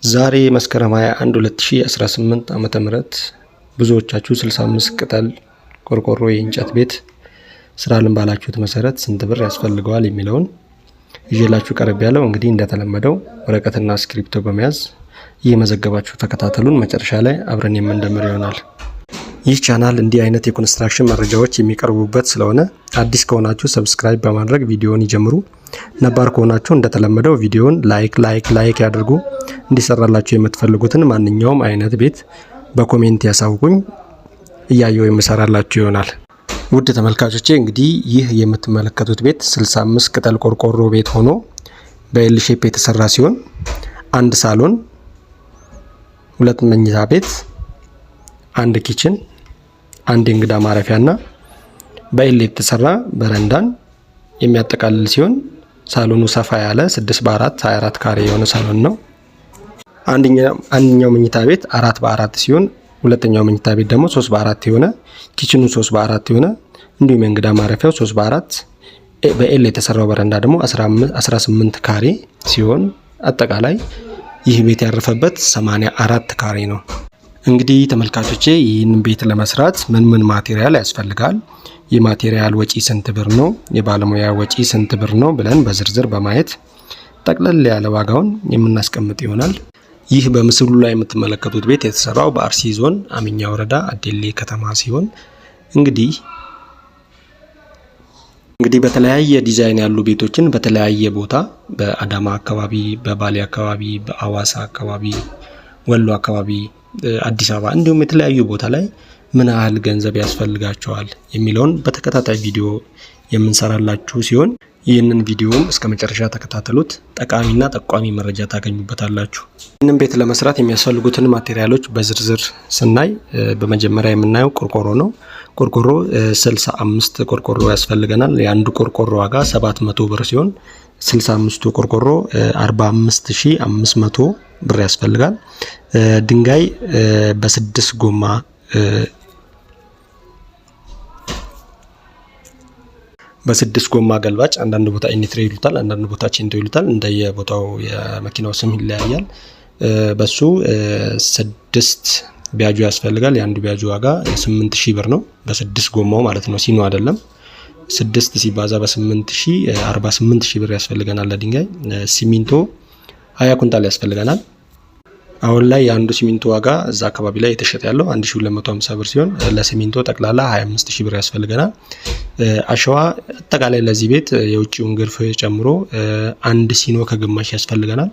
ዛሬ መስከረም 21 2018 ዓመተ ምህረት ብዙዎቻችሁ 65 ቅጠል ቆርቆሮ የእንጨት ቤት ስራልን ባላችሁት መሰረት ስንት ብር ያስፈልገዋል የሚለውን ይዤላችሁ ቀርብ ያለው። እንግዲህ እንደተለመደው ወረቀትና ስክሪፕቶ በመያዝ እየመዘገባችሁ ተከታተሉን። መጨረሻ ላይ አብረን የምንደምር ይሆናል። ይህ ቻናል እንዲህ አይነት የኮንስትራክሽን መረጃዎች የሚቀርቡበት ስለሆነ አዲስ ከሆናችሁ ሰብስክራይብ በማድረግ ቪዲዮውን ይጀምሩ። ነባር ከሆናችሁ እንደተለመደው ቪዲዮውን ላይክ ያድርጉ። እንዲሰራላችሁ የምትፈልጉትን ማንኛውም አይነት ቤት በኮሜንት ያሳውቁኝ፣ እያየው የምሰራላችሁ ይሆናል። ውድ ተመልካቾቼ እንግዲህ ይህ የምትመለከቱት ቤት 65 ቅጠል ቆርቆሮ ቤት ሆኖ በኤል ሼፕ የተሰራ ሲሆን አንድ ሳሎን፣ ሁለት መኝታ ቤት፣ አንድ ኪችን፣ አንድ እንግዳ ማረፊያና በኤል የተሰራ በረንዳን የሚያጠቃልል ሲሆን ሳሎኑ ሰፋ ያለ 6x4 24 ካሬ የሆነ ሳሎን ነው። አንደኛው መኝታ ቤት 4x4 ሲሆን ሁለተኛው መኝታ ቤት ደግሞ 3x4 የሆነ፣ ኪችኑ 3x4 የሆነ እንዲሁም የእንግዳ ማረፊያው 3x4 በኤል የተሰራው በረንዳ ደግሞ 18 ካሬ ሲሆን አጠቃላይ ይህ ቤት ያረፈበት 84 ካሬ ነው። እንግዲህ ተመልካቾቼ ይህንን ቤት ለመስራት ምን ማቴሪያል ያስፈልጋል፣ የማቴሪያል ወጪ ስንት ብር ነው፣ የባለሙያ ወጪ ስንት ብር ነው ብለን በዝርዝር በማየት ጠቅለል ያለ ዋጋውን የምናስቀምጥ ይሆናል። ይህ በምስሉ ላይ የምትመለከቱት ቤት የተሰራው በአርሲ ዞን አሚኛ ወረዳ አዴሌ ከተማ ሲሆን እንግዲህ በተለያየ ዲዛይን ያሉ ቤቶችን በተለያየ ቦታ በአዳማ አካባቢ፣ በባሌ አካባቢ፣ በአዋሳ አካባቢ፣ ወሎ አካባቢ፣ አዲስ አበባ እንዲሁም የተለያዩ ቦታ ላይ ምን ያህል ገንዘብ ያስፈልጋቸዋል የሚለውን በተከታታይ ቪዲዮ የምንሰራላችሁ ሲሆን ይህንን ቪዲዮም እስከ መጨረሻ ተከታተሉት። ጠቃሚና ጠቋሚ መረጃ ታገኙበታላችሁ። ይህንን ቤት ለመስራት የሚያስፈልጉትን ማቴሪያሎች በዝርዝር ስናይ በመጀመሪያ የምናየው ቆርቆሮ ነው። ቆርቆሮ 65 ቆርቆሮ ያስፈልገናል። የአንዱ ቆርቆሮ ዋጋ 700 ብር ሲሆን 65ቱ ቆርቆሮ 45500 ብር ያስፈልጋል። ድንጋይ በ6 ጎማ በ6 ጎማ ገልባጭ፣ አንዳንድ ቦታ ኢኒትሬ ይሉታል፣ አንዳንድ ቦታ ቼንቶ ይሉታል። እንደየቦታው የመኪናው ስም ይለያያል። በሱ 6 ቢያጁ ያስፈልጋል። የአንዱ ቢያጁ ዋጋ 8000 ብር ነው። በ6 ጎማው ማለት ነው፣ ሲኖ አይደለም። 6 ሲባዛ በ8000 48000 ብር ያስፈልገናል። ለድንጋይ ሲሚንቶ 20 ኩንታል ያስፈልገናል። አሁን ላይ የአንዱ ሲሚንቶ ዋጋ እዛ አካባቢ ላይ የተሸጠ ያለው 1250 ብር ሲሆን ለሲሚንቶ ጠቅላላ 25000 ብር ያስፈልገናል። አሸዋ አጠቃላይ ለዚህ ቤት የውጭውን ግርፍ ጨምሮ አንድ ሲኖ ከግማሽ ያስፈልገናል።